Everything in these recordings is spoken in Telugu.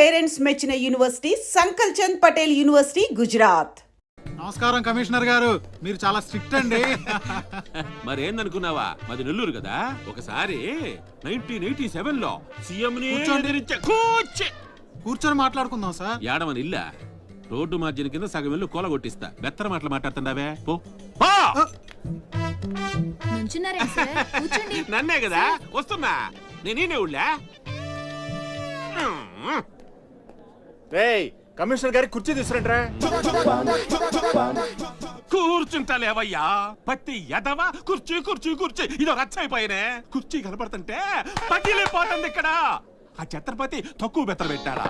పేరెంట్స్ మెచ్చిన యూనివర్సిటీ సంకల్ చంద్ పటేల్ యూనివర్సిటీ గుజరాత్. నమస్కారం కమిషనర్ గారు, మీరు చాలా స్ట్రిక్ట్ అండి. మరేందనుకున్నావా, మాది నెల్లూరు కదా. ఒకసారి 1987 లో సీఎం కూర్చొని మాట్లాడుకుందాం సార్. ఏడమని ఇల్లా రోడ్డు మార్జిన్ కింద సగం ఇల్లు కూల కొట్టిస్తా. బెత్తర మాటలు మాట్లాడుతుండవే పో. నన్నే కదా వస్తున్నా, నేనే ఊళ్ళా. కమిషనర్ గారి కుర్చీ తీసుకురంట్రా. కూర్చుంటలేవయ్యా పట్టి ఎదవా. కుర్చీ కుర్చీ కుర్చీ ఇదో రచ్చైపోయినే. కుర్చీ కనపడుతుంటే పట్టిలేపోతుంది ఇక్కడ. ఆ ఛత్రపతి తక్కువ బెత్తర పెట్టాడా?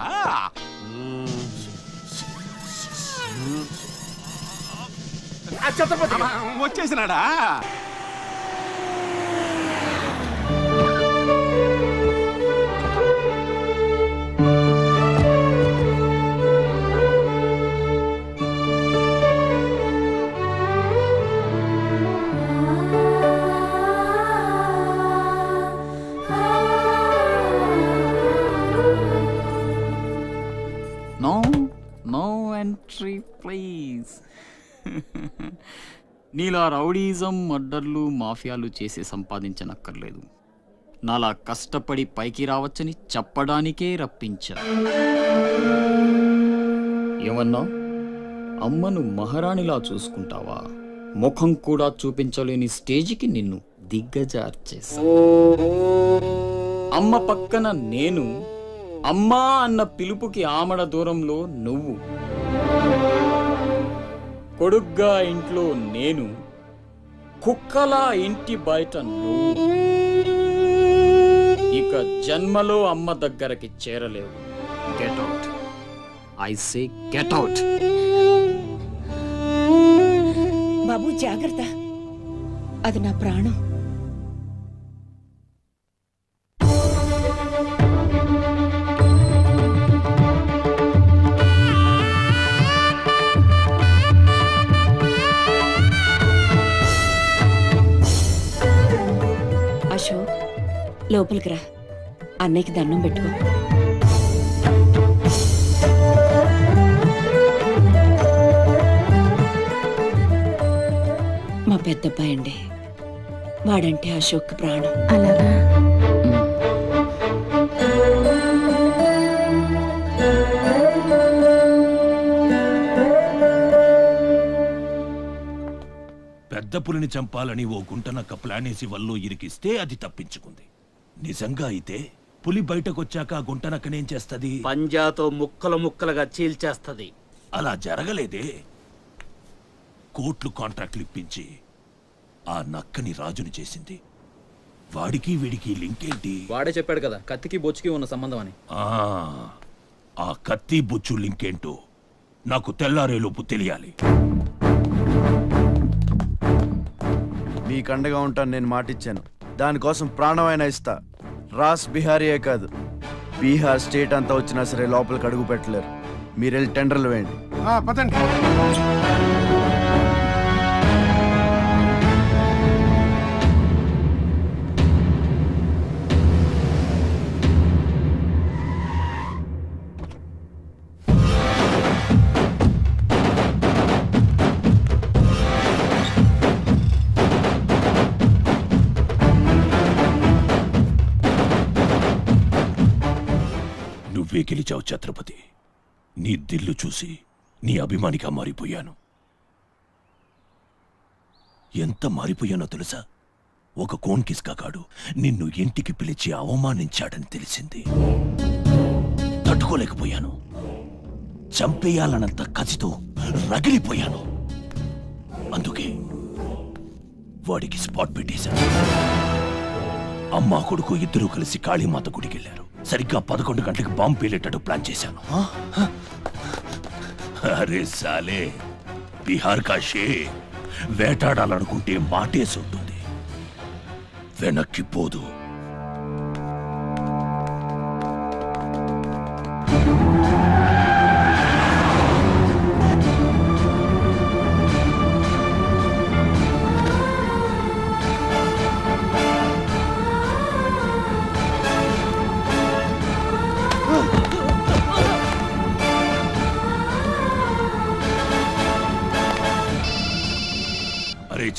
వచ్చేసినాడా? No entry please. నీలా రౌడీజం, మర్డర్లు, మాఫియాలు చేసి సంపాదించనక్కర్లేదు. నాలా కష్టపడి పైకి రావచ్చని చెప్పడానికే రప్పించా. ఏమన్నా అమ్మను మహారాణిలా చూసుకుంటావా? ముఖం కూడా చూపించలేని స్టేజికి నిన్ను దిగ్గజార్చేసా. అమ్మ పక్కన నేను, అమ్మా అన్న పిలుపుకి ఆమడ దూరంలో నువ్వు, కొడుగ్గా ఇంట్లో నేను, కుక్కలా ఇంటి బయట నువ్వు. ఇక జన్మలో అమ్మ దగ్గరకి చేరలేవు. Get out, I say get out. బాబు జాగ్రత్త, అది నా ప్రాణం. అశోక్, లోపలికి రా, అన్నయ్యకి దండం పెట్టుకో. మా పెద్దబ్బాయి అండి, వాడంటే అశోక్ ప్రాణం. అలాగా? పెద్ద పులిని చంపాలని ఓ గుంటనక్క ప్లానేసి వల్లో ఇరికిస్తే అది తప్పించుకుంది. నిజంగా అయితే పులి బయటకొచ్చాక ఆ గుంటనక్కనేం చేస్తది? పంజాతో ముక్కలు ముక్కలుగా చీల్చేస్తది. అలా జరగలేదే. కోట్లు కాంట్రాక్ట్లు ఇప్పించి ఆ నక్కని రాజుని చేసింది. వాడికి వీడికి లింక్ ఏంటి? వాడే చెప్పాడు కదా కత్తికి బొచ్చుకి ఉన్న సంబంధం అని. ఆ కత్తి బొచ్చు లింక్ ఏంటో నాకు తెల్లారేలోపు తెలియాలి. మీకు అండగా ఉంటాను, నేను మాటిచ్చాను. దానికోసం ప్రాణమైనా ఇస్తా. రాస్ బిహారీయే కాదు, బీహార్ స్టేట్ అంతా వచ్చినా సరే లోపలికి అడుగు పెట్టలేరు. మీరు వెళ్ళి టెండర్లు వేయండి. పదండి. నువ్వే గెలిచావు ఛత్రపతి. నీ దిల్లు చూసి నీ అభిమానిగా మారిపోయాను. ఎంత మారిపోయానో తెలుసా? ఒక కోన్ కిస్కాగాడు నిన్ను ఇంటికి పిలిచి అవమానించాడని తెలిసింది. తట్టుకోలేకపోయాను. చంపేయాలన్నంత కసితో రగిలిపోయాను. అందుకే వాడికి స్పాట్ పెట్టేశాను. అమ్మా కొడుకు ఇద్దరూ కలిసి కాళీమాత గుడికెళ్లారు. సరిగ్గా 11 గంటలకు బాంబు పేలేటట్టు ప్లాన్ చేశాను. అరే సాలే, బీహార్ కా షేర్ వేటాడాలనుకుంటే మాటేసి ఉంటుంది, వెనక్కి పోదు.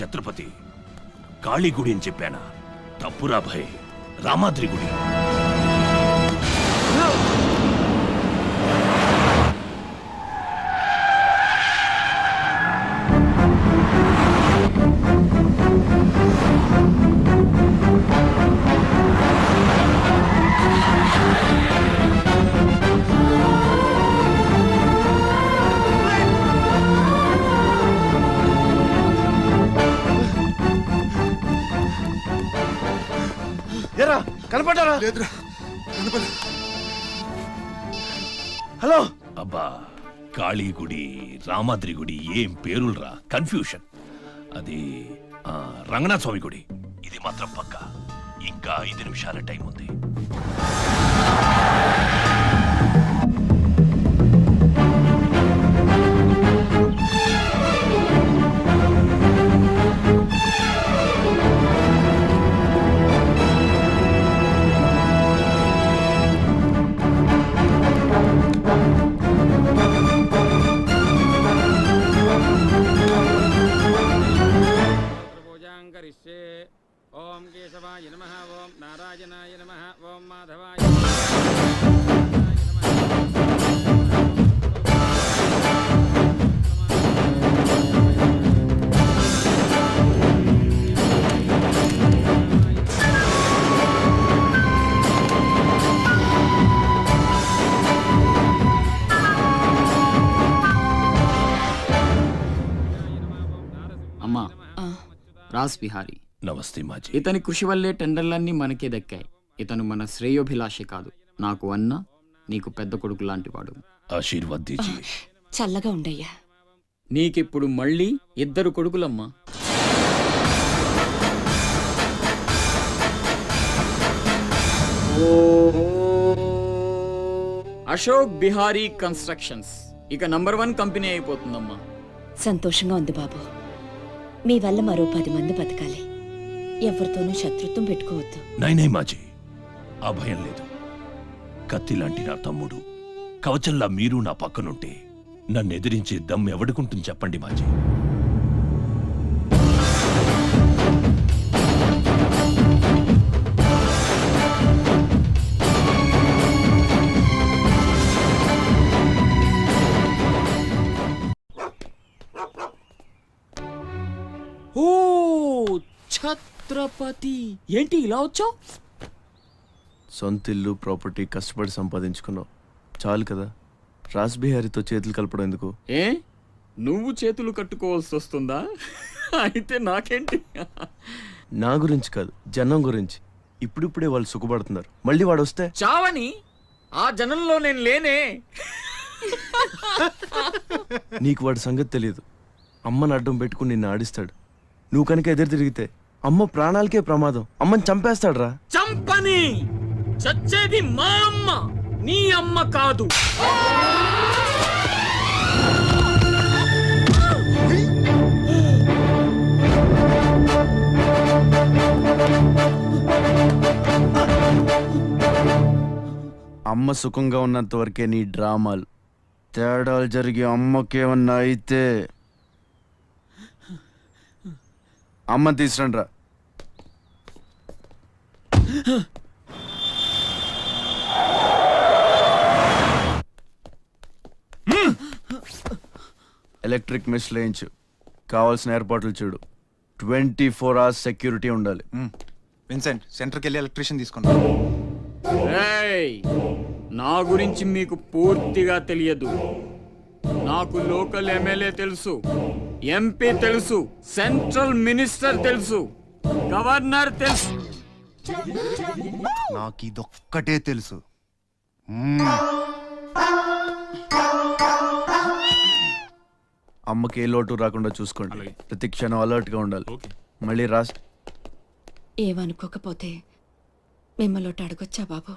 ఛత్రపతి కాళీ గుడి అని చెప్పానా? తప్పురా భయ్, రామాద్రి గుడి. ఏరా కనపడ్డారా? హలో. అబ్బా, కాళీ గుడి, రామాద్రి గుడి ఏం పేరులరా, కన్ఫ్యూషన్. అది రంగనాథ స్వామి గుడి. ఇది మాత్రం పక్క. ఇంకా 5 నిమిషాల టైం ఉంది. ఓం కేశవాయ నమః, ఓం నారాయణాయ నమః, ఓం మాధవాయ అమ్మా. రాస్ బిహారీ. నమస్తే మాజీ. ఇతని కృషి వల్లే టెండర్లన్నీ మనకే దక్కాయి. ఇతను మన శ్రేయోభిలాషి కాదు, నాకు అన్న, నీకు పెద్ద కొడుకు లాంటివాడు. ఆశీర్వాద్ దీజీ. చల్లగా ఉండయ్యా. నీకిప్పుడు మళ్ళీ 2 కొడుకులమ్మా. అశోక్ బిహారీ కన్స్ట్రక్షన్స్ ఇక నంబర్ 1 కంపెనీ అయిపోతుందమ్మా. సంతోషంగా ఉంది బాబు. మీ వల్ల మరో 10 మంది బతకాలి. ఎవరితోనూ శత్రుత్వం పెట్టుకోవద్దు. నైనే మాజీ, ఆ భయం లేదు. కత్తి లాంటి నా తమ్ముడు, కవచంలా మీరు నా పక్కనుంటే నన్ను ఎదిరించే దమ్ ఎవడుకుంటుంది చెప్పండి మాజీ. ఓ ఛత్రపతి, ఏంటి ఇలా వచ్చావు? సొంత ఇల్లు, ప్రాపర్టీ కష్టపడి సంపాదించుకున్నావు, చాలు కదా. రాస్ బిహారీతో చేతులు కలపడం ఎందుకు? ఏ నువ్వు చేతులు కట్టుకోవాల్సి వస్తుందా? అయితే నాకేంటి? నా గురించి కాదు, జనం గురించి. ఇప్పుడిప్పుడే వాళ్ళు సుఖపడుతున్నారు, మళ్ళీ వాడు వస్తే చావని ఆ జనంలో నేను లేనే. నీకు వాడి సంగతి తెలియదు. అమ్మని అడ్డం పెట్టుకుని నిన్ను ఆడిస్తాడు. నువ్వు కనుక ఎదురు తిరిగితే అమ్మ ప్రాణాలకే ప్రమాదం. అమ్మని చంపేస్తాడు రా. చంపని, చచ్చేది మా అమ్మ, నీ అమ్మ కాదు. అమ్మ సుఖంగా ఉన్నంత వరకే నీ డ్రామాలు. తేడాలు జరిగి అమ్మకేమన్నా అయితే అమ్మని తీసురండి రా. ఎలక్ట్రిక్ మెష్ లేయించు, కావాల్సిన ఏర్పాట్లు చూడు. 24 hours సెక్యూరిటీ ఉండాలి. విన్సెంట్, సెంటర్కి వెళ్ళి ఎలక్ట్రీషియన్ తీసుకున్నా. ఏయ్, నా గురించి మీకు పూర్తిగా తెలియదు. నాకు లోకల్ ఎమ్మెల్యే తెలుసు, ఎంపీ తెలుసు, సెంట్రల్ మినిస్టర్ తెలుసు, గవర్నర్ తెలుసు. నాకు ఇదొక్కటే తెలుసు. అమ్మకి ఏ లోటు రాకుండా చూసుకోండి. ప్రతి క్షణం అలర్ట్ గా ఉండాలి. మళ్ళీ రాస్. ఏమనుకోకపోతే మిమ్మల్ని ఒకటి అడగొచ్చా బాబు?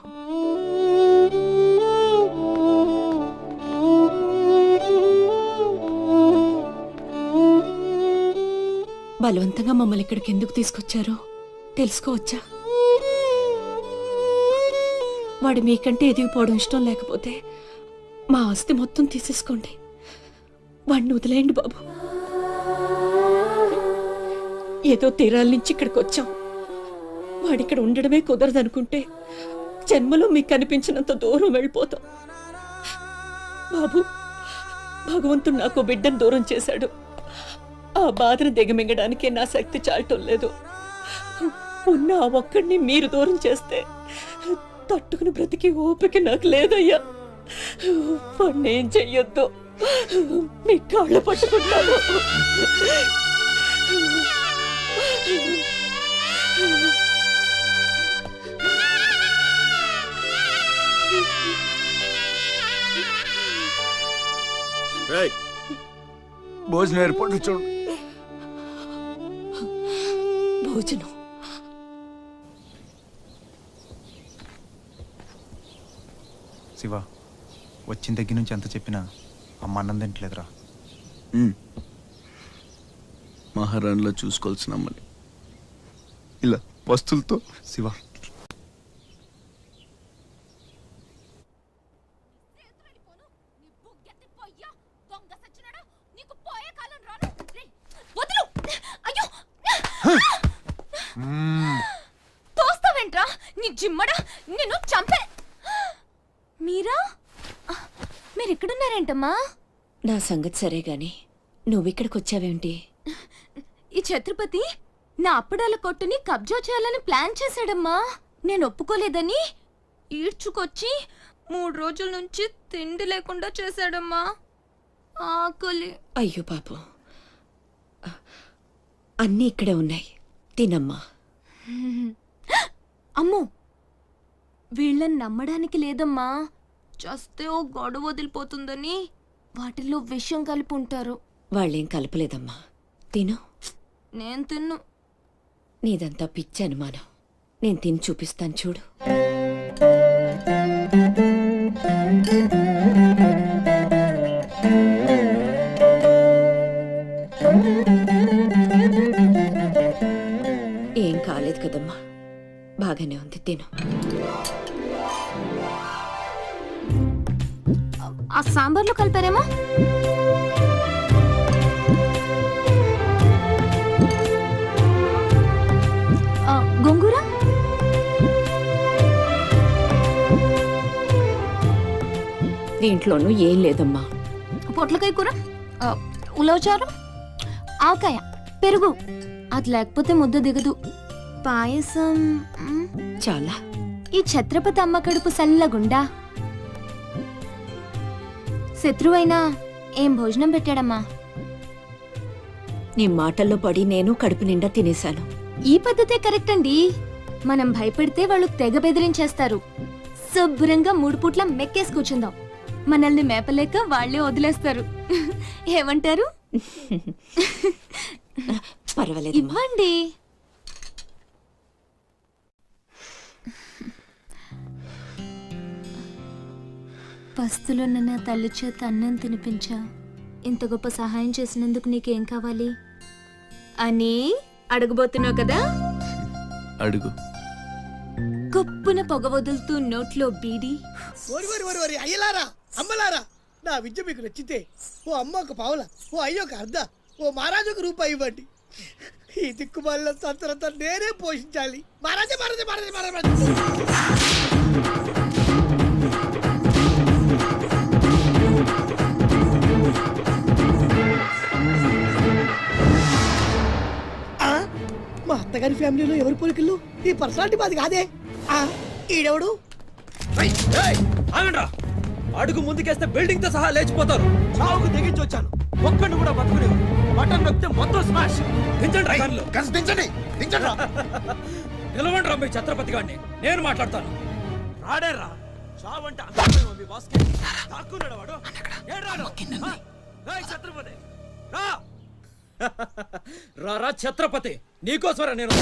బలవంతంగా మమ్మల్ని ఇక్కడికి ఎందుకు తీసుకొచ్చారో తెలుసుకోవచ్చా? వాడు మీకంటే ఎదిగిపోవడం ఇష్టం లేకపోతే మా ఆస్తి మొత్తం తీసేసుకోండి. వాడిని వదిలేయండి బాబు. ఏదో తీరాల నుంచి ఇక్కడికి వచ్చాం. వాడిక్కడ ఉండడమే కుదరదనుకుంటే జన్మలో మీకు కనిపించినంత దూరం వెళ్ళిపోతాం. బాబు, భగవంతుడు నాకు బిడ్డను దూరం చేశాడు. ఆ బాధను దిగమింగడానికే నా శక్తి చాలటం లేదు. ఉన్న ఆ ఒక్కడిని మీరు దూరం చేస్తే తట్టుకుని బ్రతికి ఓపిక నాకు లేదయ్యా. వాణ్ణేం చెయ్యొద్దు, మీ కాళ్ళు పట్టుకుంటాను. భోజనం ఏర్పాటు చూడు. భోజనం శివ, వచ్చిన దగ్గర నుంచి ఎంత చెప్పినా అమ్మ అన్నం తింటలేదురా. మహారాణిలో చూసుకోవాల్సిన అమ్మని ఇలా పస్తులతో. శివ, తోస్తావేంట్రా నీ జిమ్మడా, నిన్ను చంపే. మీరెక్కడున్నారేంటమ్మా? నా సంగతి సరే గాని నువ్విక్కడికి వచ్చావేంటి? ఈ ఛత్రపతి నా అప్పడాల కొట్టుని కబ్జా చేయాలని ప్లాన్ చేశాడమ్మా. నేను ఒప్పుకోలేదని ఈడ్చుకొచ్చి 3 రోజుల నుంచి తిండి లేకుండా చేశాడమ్మా. ఆకలి. అయ్యో పాపం, అన్నీ ఇక్కడే ఉన్నాయి, తినమ్మా. అమ్మో, వీళ్ళని నమ్మడానికి లేదమ్మా. చస్తే ఓ గొడవ వదిలిపోతుందని వాటిల్లో విషయం కలిపి ఉంటారు. వాళ్ళేం కలపలేదమ్మా, తిను. నేను తిన్ను. నీదంతా పిచ్చి అనుమానం. నేను తిని చూపిస్తాను చూడు. ఏం కాలేదు కదమ్మా, బాగానే ఉంది, తిను. ఆ సాంబార్లో కలిపారేమో. గోంగూర, దీంట్లోనూ ఏం లేదమ్మా. పొట్లకాయ కూర, ఉలవచారు, ఆవకాయ, పెరుగు. అది లేకపోతే ముద్ద దిగదు. పాయసం. చాలా. ఈ ఛత్రపతి అమ్మ కడుపు సల్లగుండా. శత్రువైనా ఏం భోజనం పెట్టాడమ్మా. నీ మాటల్లో పడి నేను కడుపు నిండా తినేశాను. ఈ పద్ధతే కరెక్ట్ అండి. మనం భయపెడితే వాళ్ళు తెగ బెదిరించేస్తారు. శుభ్రంగా 3 పూట్ల మెక్కేసి కూర్చుందాం. మనల్ని మేపలేక వాళ్లే వదిలేస్తారు. ఏమంటారు? పర్వాలేదు, ఇవ్వండి. పస్తులున్న నా తల్లి చేత అన్నం తినిపించా. ఇంత గొప్ప సహాయం చేసినందుకు నీకేం కావాలి అని అడగబోతున్నావు కదా? అడుగు. గొప్పన పొగ వదులుతూ నోట్లో బీడి. అయ్యలారా, అమ్మలారా, నా విద్య మీకు నచ్చితే ఓ అమ్మ ఒక పావుల, ఓ అయ్య ఒక అర్ధ, ఓ మహారాజు ఒక రూపాయి ఇవ్వండి. ఈ దిక్కుమాలిన సంతరంతా నేనే పోషించాలి. మహారాజా మహారాజా మహారాజా మహారాజా. మా అత్తగారి ఫ్యామిలీలో ఎవరి పోలికలు? ఈ పర్సనాలిటీ మాది కాదే. ఈడెవడు? అడుగు ముందుకేస్తే బిల్డింగ్ తో సహా లేచిపోతారు. చావుకు తెగించి వచ్చాను, ఒక్కడిని కూడా బతుకునేవు. బటన్ నొక్కితే మొత్తం స్మాష్. దించండి. నిలవండి రా మీ ఛత్రపతి గారిని, నేను మాట్లాడతాను. రాడేరా, చావంటే అంత బాస్కి తాక్కున్నాడు వాడు. ఛత్రపతి రా ఛత్రపతి, నీకోసరా నేను.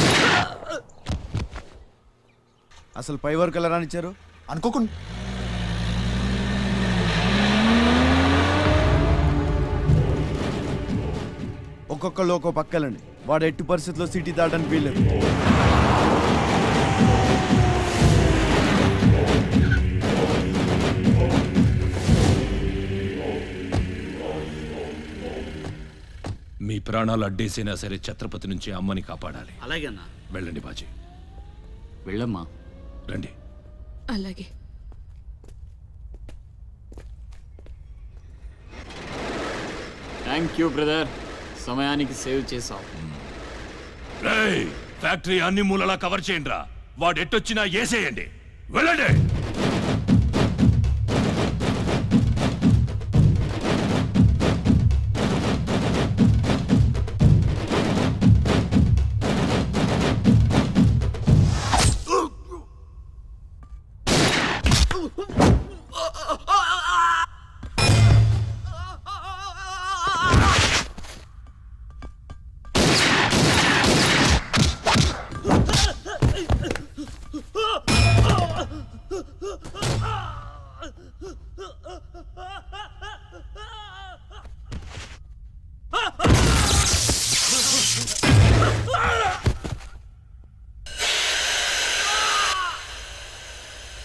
అసలు పై వరకు ఎలా రానిచ్చారు అనుకోకుండా. ఒక్కొక్కళ్ళు ఒక్కో పక్కలండి. వాడు ఎట్టి పరిస్థితుల్లో సిటీ దాటడానికి వీల్లేదు. మీ ప్రాణాలు అడ్డేసైనా సరే ఛత్రపతి నుంచి అమ్మని కాపాడాలి. అలాగేనా? వెళ్ళండి బాజీ, వెళ్ళమ్మా. రండి. అలాగే. థ్యాంక్ యూ బ్రదర్, సమయానికి సేవ్ చేసావు. రేయ్, ఫ్యాక్టరీ అన్ని మూలలా కవర్ చేయండి రా. వాడు ఎట్టొచ్చినా ఏసేయండి. వెళ్ళండి.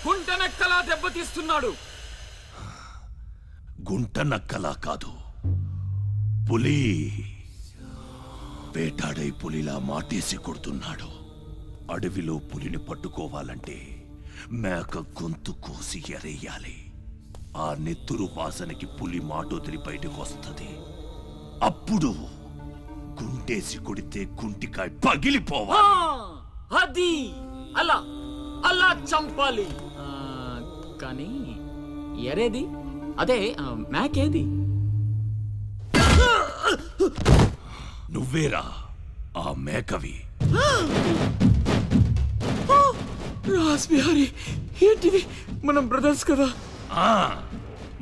గుంటనక్కలా దెబ్బతీస్తున్నాడు. గుంట నక్కలా కాదు, పులి వేటాడై పులిలా మాటేసి కొడుతున్నాడు. అడవిలో పులిని పట్టుకోవాలంటే మేక గొంతు కోసి ఎరేయాలి. ఆ నెత్తురు వాసనకి పులి మాటొదిలి బయటకు వస్తుంది. అప్పుడు గుంటేసి కొడితే గుంటికాయ పగిలిపోవాలి. అది అలా అలా చంపాలి. కానీ ఎరేది? అదే మేకేది? నువ్వేరా ఆ మేకవి. రాస్ బిహారీ, ఏంటివి? మనం బ్రదర్స్ కదా. ఆ,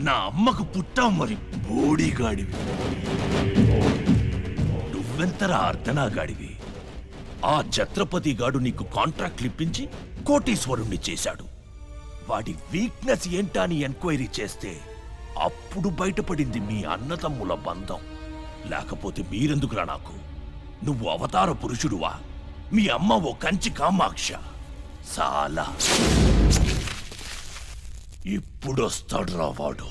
నా అమ్మకు పుట్టావు మరి బోడిగాడివి. నువ్వెంతరా అర్ధనాగాడివి. ఆ ఛత్రపతి గాడు నీకు కాంట్రాక్ట్లు ఇప్పించి కోటీశ్వరుణ్ణి చేశాడు. వాడి వీక్నెస్ ఏంటా అని ఎంక్వైరీ చేస్తే అప్పుడు బయటపడింది మీ అన్నతమ్ముల బంధం. లేకపోతే మీరెందుకురా నాకు? నువ్వు అవతార పురుషుడువా? మీ అమ్మ ఓ కంచి కామాక్ష. చాలా ఇప్పుడొస్తాడురా వాడు.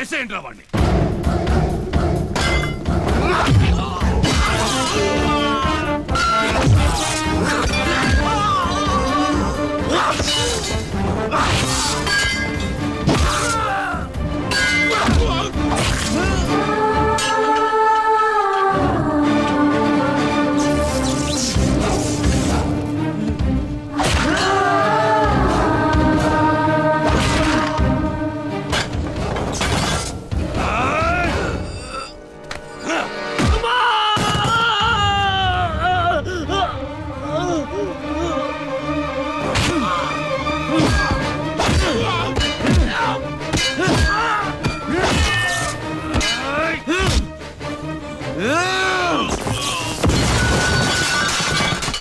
ఏసేంట్రా వాడిని.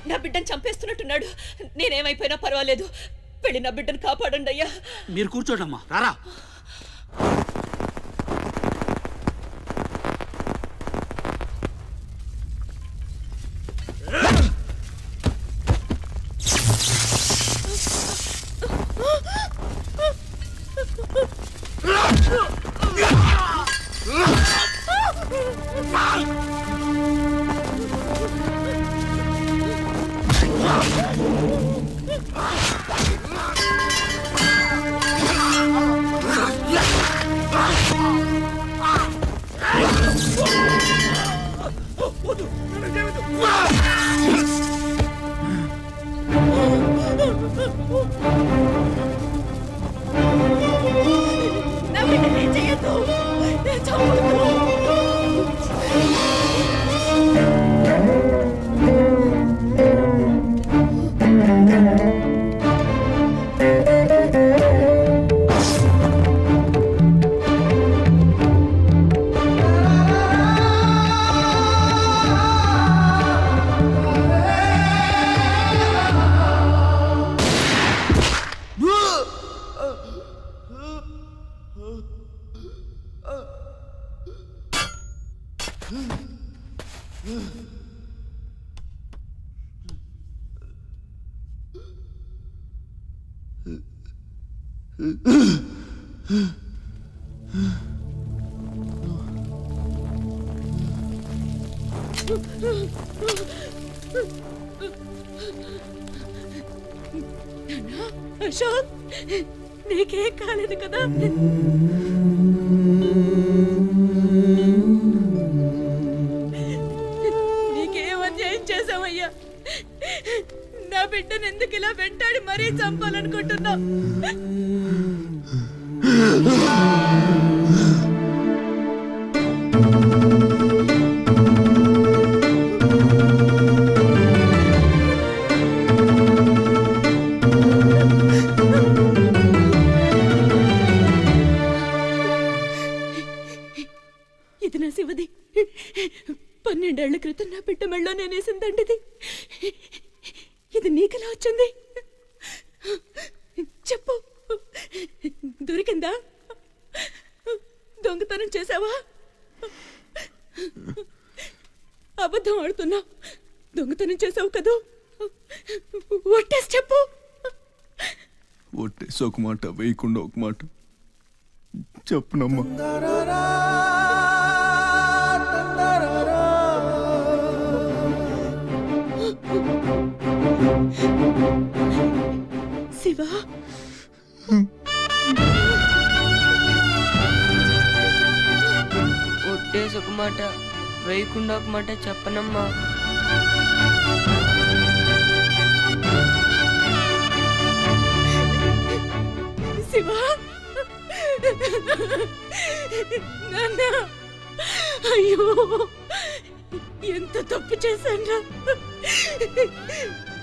నా బిడ్డను చంపేస్తున్నట్టున్నాడు. నేనేమైపోయినా పర్వాలేదు, వెళ్ళి నా బిడ్డను కాపాడండి అయ్యా. మీరు కూర్చోండమ్మా. రారా. అశోక్, నీకేం కాలేదు కదా? నీకేం అన్యాయం చేసావయ్యా? నా బిడ్డను ఎందుకు ఇలా వెంటాడి మరీ చంపాలనుకుంటున్నావు? ఇది నా శివది. 12 ఏళ్ల క్రితం నా బిడ్డ మెళ్ళో నేనేసిందండిది. ఇది నీకెలా వచ్చింది? చెప్పు, దొరికిందా? దొంగతనం చేసావా? అబద్ధం ఆడుతున్నా. దొంగతనం చేసావు కదూ? ఒట్టేసి చెప్పు. ఒట్టేసి ఒక మాట, వేయకుండా ఒక మాట చెప్పునమ్మా. శివ, ఒట్టేసి ఒక మాట, వేయకుండా ఒక మాట చెప్పనమ్మా. శివ, నాన్న, అయ్యో ఎంత తప్పు చేశాను.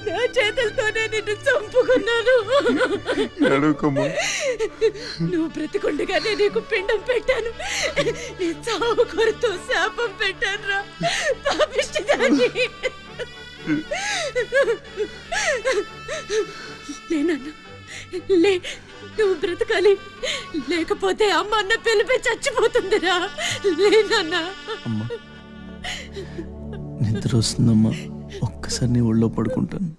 నా చేతులతోనే నిన్ను చంపుకున్నాను. నువ్వు బ్రతికుండగానే నీకు పిండం పెట్టాను. నీ చావు కొరతో శాపం పెట్టాను రా పాపిష్టిదాన్ని. లేనన్నా, లే, నువ్వు బ్రతకాలి. లేకపోతే అమ్మ అన్న పిలిపి చచ్చిపోతుందిరా. లేనన్నా. నిద్ర వస్తుందమ్మా, ఒక్కసారి నీ ఒళ్ళో పడుకుంటాను.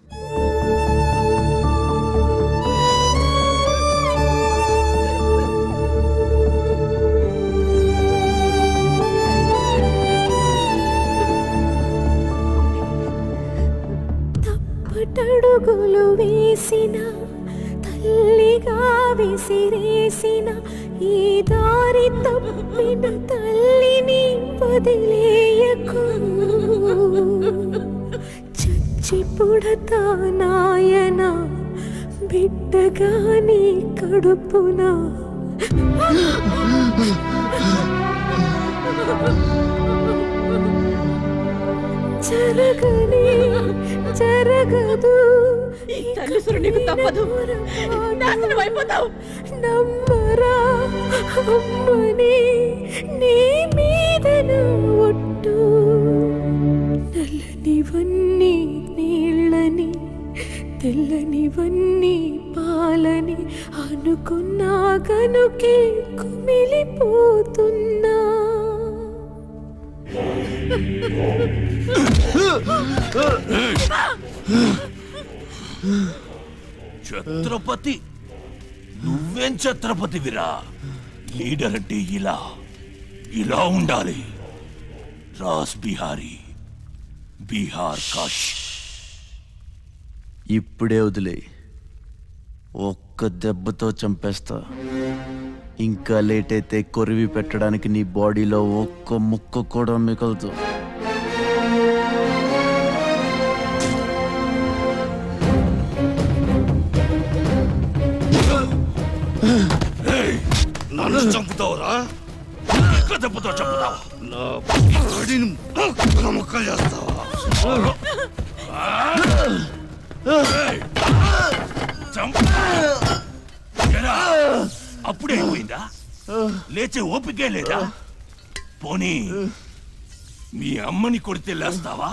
తప్పటడుగులు వేసిన తల్లిగా విసిరేసిన ఈ దారి తప్పిన తల్లిని వదిలేయకు. చచ్చి పుడతా నాయన బిడ్డగా నీ కడుపున. జరగని జరగదు, ఈ తల్లిసురు నీకు తప్పదు. నాశనం అయిపోతావు. నమ్మరా అమ్మని, నీ మీద ఒట్టు. నల్లనివన్నీ నీళ్ళని, తెల్లనివన్నీ పాలని అనుకున్నా కనుకే కుమిలిపోతున్నా. ఛత్రపతి, నువ్వేం ఛత్రపతివిరా? లీడర్ అంటే ఇలా ఇలా ఉండాలి. రాస్ బిహారీ, బీహార్ కాష్. ఇప్పుడే వదిలే, ఒక్క దెబ్బతో చంపేస్తా. ఇంకా లేట్ అయితే కొరివి పెట్టడానికి నీ బాడీలో ఒక్క ముక్క కూడా మిగలదు. నన్ను చంపుతావురా? దెబ్బతో చంపుతావా? నా బాడీని ముక్కలు చేస్తావా? అప్పుడే అయిపోయిందా? లేచే ఓపికే లేదా? పోనీ మీ అమ్మని కొడితే లేస్తావా?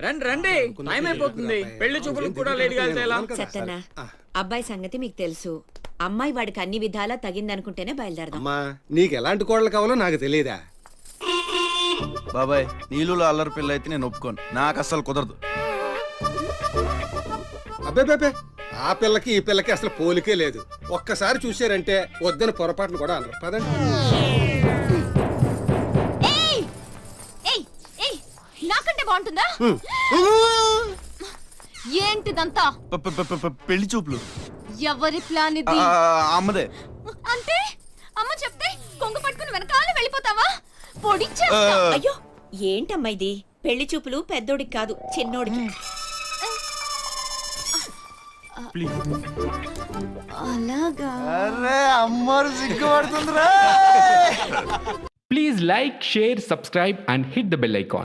రండి రండి, టైం అయిపోతుంది. పెళ్లి చూపులకు కూడా లేట్ గా వెళ్తే ఎలా? చెత్తనా అబ్బాయి సంగతి మీకు తెలుసు. అమ్మాయి వాడికి అన్ని విధాలా తగిందనుకుంటేనే బయలుదేరదాం. అమ్మా నీకు ఎలాంటి కోడలు కావాలో నాకు తెలియదా? బాబాయ్ నీళ్ళలో అల్లరి పిల్ల అయితే నేను ఒప్పుకోను, నాకు అస్సలు కుదరదు. అబ్బే ఆ పిల్లకి ఈ పిల్లకి అసలు పోలికే లేదు. ఒక్కసారి చూసారంటే వద్దని పొరపాటును కూడా అనరు. పదండి. నాకంటే బాగుంటుందా? ఏంటిదంతా? పెళ్లి చూపులు. ఎవరి ప్లాన్ ఇది? అమ్మదే. అంటే అమ్మ చెప్తే కొంగు పట్టుకుని వెనకాల వెళ్ళిపోతావా? పొడిచా. అయ్యో ఏంటమ్మా ఇది? పెళ్లి చూపులు పెద్దోడికి కాదు చిన్నోడికి. అలాగా? అరే అమ్మారు సిగ్గుపడుతుందిరా. Please like, share, subscribe and hit the bell icon.